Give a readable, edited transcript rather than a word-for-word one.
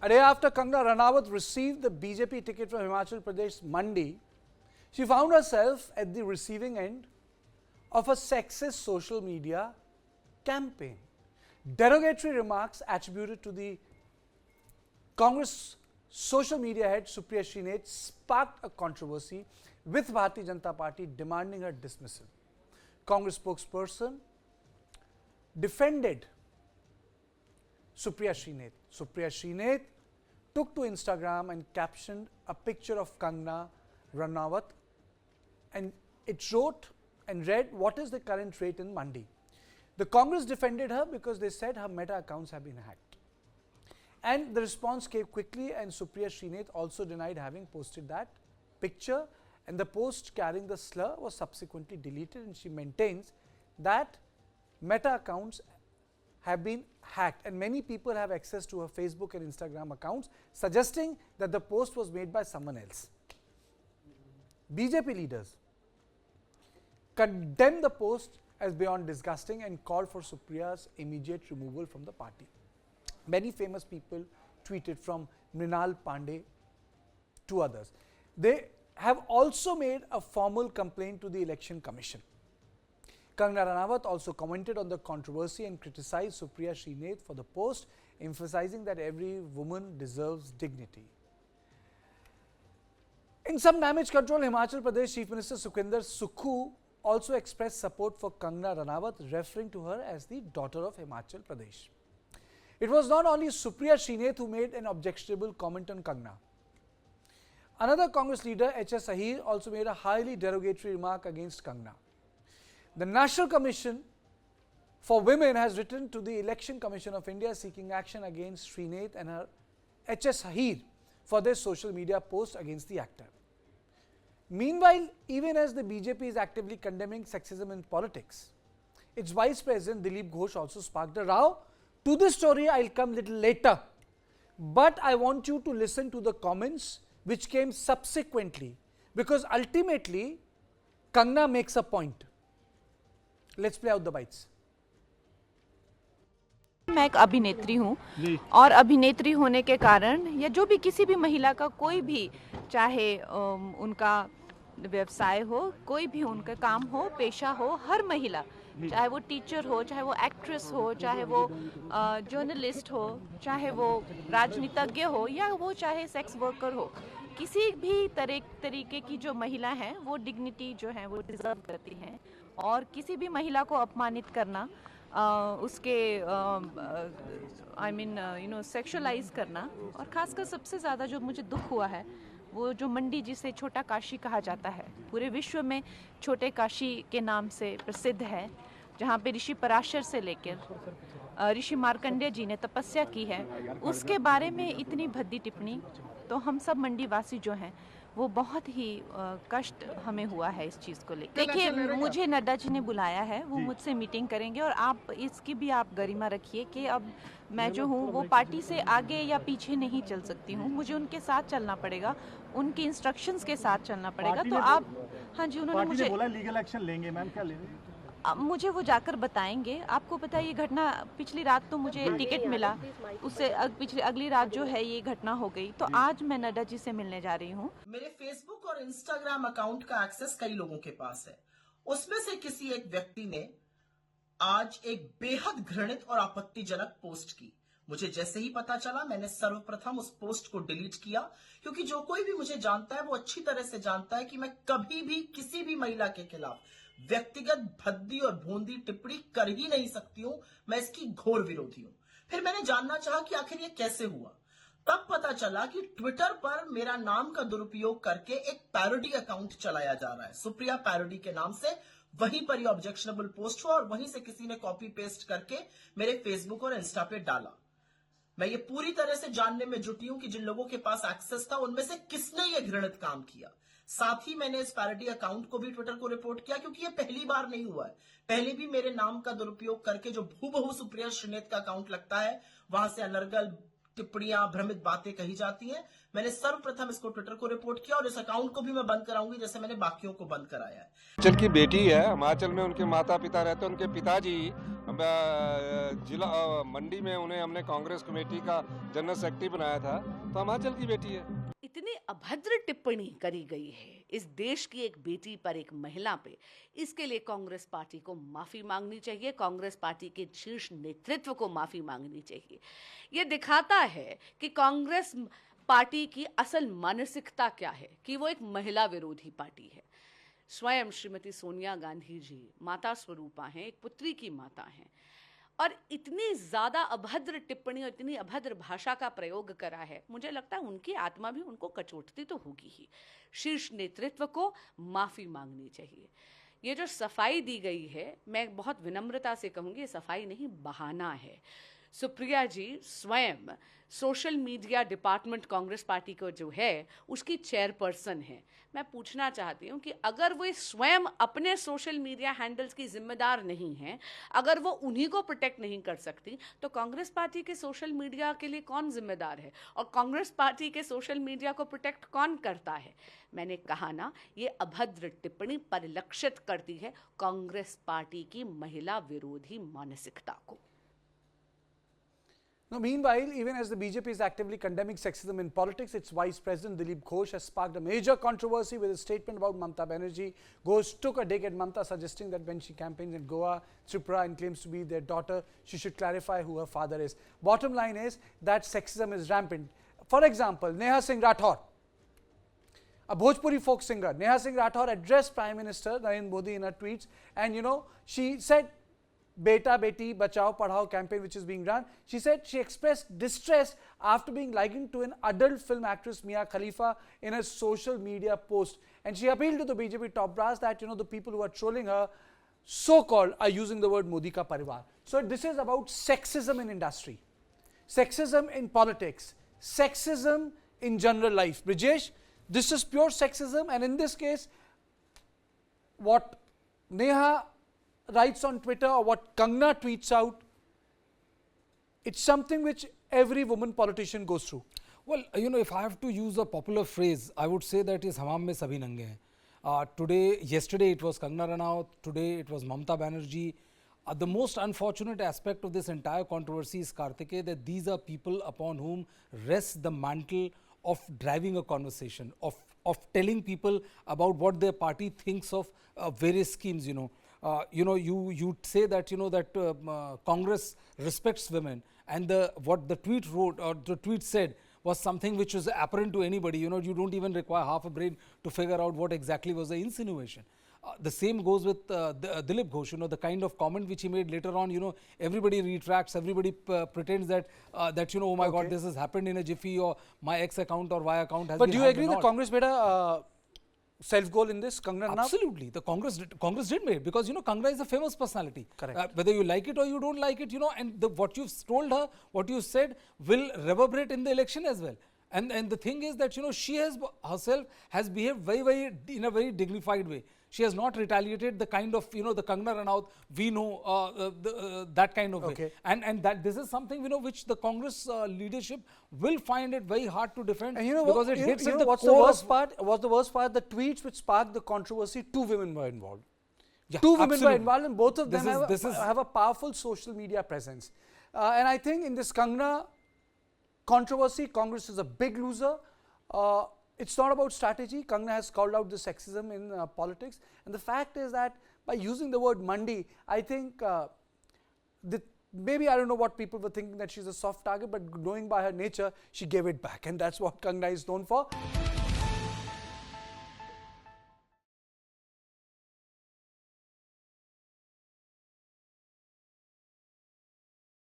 A day after Kangana Ranaut received the BJP ticket from Himachal Pradesh Mandi, she found herself at the receiving end of a sexist social media campaign. Derogatory remarks attributed to the Congress social media head Supriya Shrinate sparked a controversy with Bharatiya Janata Party demanding her dismissal. Congress spokesperson defended Supriya Shrinate. Supriya Shrinate took to Instagram and captioned a picture of Kangana Ranaut, and it wrote and read, "What is the current rate in Mandi?" The Congress defended her because they said her Meta accounts have been hacked. And the response came quickly, and Supriya Shrinate also denied having posted that picture, and the post carrying the slur was subsequently deleted, and she maintains that Meta accounts have been hacked and many people have access to her Facebook and Instagram accounts, suggesting that the post was made by someone else. BJP leaders condemned the post as beyond disgusting and called for Supriya's immediate removal from the party. Many famous people tweeted, from Mrinal Pandey to others. They have also made a formal complaint to the Election Commission. Kangana Ranaut also commented on the controversy and criticized Supriya Shrinate for the post, emphasizing that every woman deserves dignity. In some damage control, Himachal Pradesh Chief Minister Sukhwinder Sukhu also expressed support for Kangana Ranaut, referring to her as the daughter of Himachal Pradesh. It was not only Supriya Shrinate who made an objectionable comment on Kangana. Another Congress leader, H.S. Ahir, also made a highly derogatory remark against Kangana. The National Commission for Women has written to the Election Commission of India seeking action against Shrinate and her H.S. Ahir for their social media post against the actor. Meanwhile, even as the BJP is actively condemning sexism in politics, its Vice President Dilip Ghosh also sparked a row. To this story, I'll come little later, but I want you to listen to the comments which came subsequently, because ultimately, Kangana makes a point. Let's play out the bites. मैं एक अभिनेत्री हूँ और अभिनेत्री होने के कारण या जो भी किसी भी महिला का कोई भी चाहे उनका व्यवसाय हो, कोई भी उनका काम हो, पेशा हो, हर महिला, चाहे वो टीचर हो, चाहे वो एक्ट्रेस हो, चाहे वो जर्नलिस्ट हो, चाहे वो राजनीतिज्ञ हो या वो चाहे सेक्स वर्कर हो, किसी भी तरीके की जो महिला हैं वो डिग्निटी जो है वो डिजर्व करती हैं। और किसी भी महिला को अपमानित करना, उसके सेक्सुअलाइज करना, और खासकर सबसे ज़्यादा जो मुझे दुख हुआ है वो जो मंडी जिसे छोटा काशी कहा जाता है, पूरे विश्व में छोटे काशी के नाम से प्रसिद्ध है, जहाँ पे ऋषि पराशर से लेकर ऋषि मार्कंडेय जी ने तपस्या की है, उसके बारे में इतनी भद्दी टिप्पणी, तो हम सब मंडी वासी जो हैं वो बहुत ही कष्ट हमें हुआ है इस चीज़ को लेकर। देखिए, मुझे नड्डा जी ने बुलाया है, वो मुझसे मीटिंग करेंगे और आप इसकी भी आप गरिमा रखिए कि अब मैं जो हूँ वो पार्टी से आगे या पीछे नहीं चल सकती हूँ, मुझे उनके साथ चलना पड़ेगा, उनकी इंस्ट्रक्शंस के साथ चलना पड़ेगा। तो आप, हाँ जी, उन्होंने मुझे बोला लीगल एक्शन लेंगे। मैम क्या लेंगे? मुझे वो जाकर बताएंगे। आपको पता है ये घटना पिछली रात तो मुझे टिकट मिला, उससे अगली रात जो है ये घटना हो गई, तो आज मैं नड्डा जी से मिलने जा रही हूँ। मेरे फेसबुक और इंस्टाग्राम अकाउंट का एक्सेस कई लोगों के पास है, उसमें से किसी एक व्यक्ति ने आज एक बेहद घृणित और आपत्तिजनक पोस्ट की। मुझे जैसे ही पता चला मैंने सर्वप्रथम उस पोस्ट को डिलीट किया, क्योंकि जो कोई भी मुझे जानता है वो अच्छी तरह से जानता है कि मैं कभी भी किसी भी महिला के खिलाफ व्यक्तिगत भद्दी और भोंदी टिप्पणी कर ही नहीं सकती हूं। मैं इसकी घोर विरोधी हूं। फिर मैंने जानना चाहा कि आखिर ये कैसे हुआ। तब पता चला कि ट्विटर पर मेरा नाम का दुरुपयोग करके एक पैरोडी अकाउंट चलाया जा रहा है, सुप्रिया पैरोडी के नाम से। वहीं पर ये ऑब्जेक्शनेबल पोस्ट हुआ और वहीं से किसी ने कॉपी पेस्ट करके मेरे फेसबुक और इंस्टा पे डाला। मैं ये पूरी तरह से जानने में जुटी हूं कि जिन लोगों के पास एक्सेस था उनमें से किसने ये घृणित काम किया। साथ ही मैंने इस पैरोडी अकाउंट को भी ट्विटर को रिपोर्ट किया, क्योंकि ये पहली बार नहीं हुआ है। पहले भी मेरे नाम का दुरुपयोग करके जो हूबहू सुप्रिया श्रीनेत का अकाउंट लगता है, वहां से अनर्गल टिप्पणियां, भ्रमित बातें कही जाती हैं। मैंने सर्वप्रथम इसको ट्विटर को रिपोर्ट किया और इस अकाउंट को भी मैं बंद कराऊंगी, जैसे मैंने बाकियों को बंद कराया है। हिमाचल की बेटी है, हिमाचल में उनके माता पिता रहते हैं, उनके पिताजी जिला मंडी में उन्हें हमने कांग्रेस कमेटी का जनरल सेक्रेटरी बनाया था, तो हिमाचल की बेटी है। इतनी अभद्र टिप्पणी करी गई है इस देश की एक बेटी पर, एक महिला पे। इसके लिए कांग्रेस पार्टी को माफी मांगनी चाहिए, कांग्रेस पार्टी के शीर्ष नेतृत्व को माफी मांगनी चाहिए। ये दिखाता है कि कांग्रेस पार्टी की असल मानसिकता क्या है, कि वो एक महिला विरोधी पार्टी है। स्वयं श्रीमती सोनिया गांधी जी माता स्वरूपा हैं, एक पुत्री की माता हैं, और इतनी ज़्यादा अभद्र टिप्पणी और इतनी अभद्र भाषा का प्रयोग करा है, मुझे लगता है उनकी आत्मा भी उनको कचोटती तो होगी ही। शीर्ष नेतृत्व को माफ़ी मांगनी चाहिए। ये जो सफाई दी गई है, मैं बहुत विनम्रता से कहूँगी, सफाई नहीं, बहाना है। सुप्रिया जी स्वयं social media department Congress party को जो है उसकी चेयरपर्सन है। मैं पूछना चाहती हूँ कि अगर वो स्वयं अपने सोशल मीडिया हैंडल्स की जिम्मेदार नहीं हैं, अगर वो उन्हीं को प्रोटेक्ट नहीं कर सकती, तो कांग्रेस पार्टी के सोशल मीडिया के लिए कौन जिम्मेदार है, और कांग्रेस पार्टी के सोशल मीडिया को प्रोटेक्ट कौन करता है? मैंने कहा ना, ये अभद्र टिप्पणी परिलक्षित करती है कांग्रेस पार्टी की महिला विरोधी मानसिकता को। Now, meanwhile, even as the BJP is actively condemning sexism in politics, its Vice President Dilip Ghosh has sparked a major controversy with a statement about Mamata Banerjee. Ghosh took a dig at Mamata, suggesting that when she campaigns in Goa, Tripura, and claims to be their daughter, she should clarify who her father is. Bottom line is that sexism is rampant. For example, Neha Singh Rathore, a Bhojpuri folk singer, Neha Singh Rathore addressed Prime Minister Narendra Modi in her tweets, and she said, Beta Beti Bachao Padhao campaign which is being run. She said she expressed distress after being likened to an adult film actress Mia Khalifa in a social media post. And she appealed to the BJP top brass that the people who are trolling her so-called are using the word Modi ka parivar. So this is about sexism in industry, sexism in politics, sexism in general life. Brijesh, this is pure sexism, and in this case, what Neha writes on Twitter or what Kangna tweets out, it's something which every woman politician goes through. Well, if I have to use a popular phrase, I would say that is "Hamam mein sabhi nange hain." Yesterday it was Kangna Ranaut, today it was Mamata Banerjee. The most unfortunate aspect of this entire controversy is, Karthikeya, that these are people upon whom rests the mantle of driving a conversation, of telling people about what their party thinks of various schemes. You say that Congress respects women, and what the tweet wrote or the tweet said was something which was apparent to anybody. You don't even require half a brain to figure out what exactly was the insinuation. The same goes with Dilip Ghosh. The kind of comment which he made later on. Everybody retracts, everybody pretends that oh my God, this has happened in a jiffy, or my X account or Y account has. But been do you hacked agree and that all. Congress made a self-goal in this, Kangna Ranaut? Absolutely, the Congress did make it, because Kangna is a famous personality. Correct. Whether you like it or you don't like it, and what you've told her, what you said, will reverberate in the election as well. And the thing is that she herself has behaved very in a very dignified way. She has not retaliated the kind of the Kangna Ranaut we know, that kind of way. And that this is something which the Congress leadership will find it very hard to defend, And because it hits at the what's core the worst of, part? What's the worst part? The tweets which sparked the controversy, 2 women were involved. Yeah, 2 women were absolutely. involved, and both of them This is have a powerful social media presence. And I think in this Kangna controversy, Congress is a big loser. It's not about strategy. Kangna has called out the sexism in politics. And the fact is that by using the word Mandi, I think maybe I don't know what people were thinking, that she's a soft target, but knowing by her nature, she gave it back. And that's what Kangna is known for.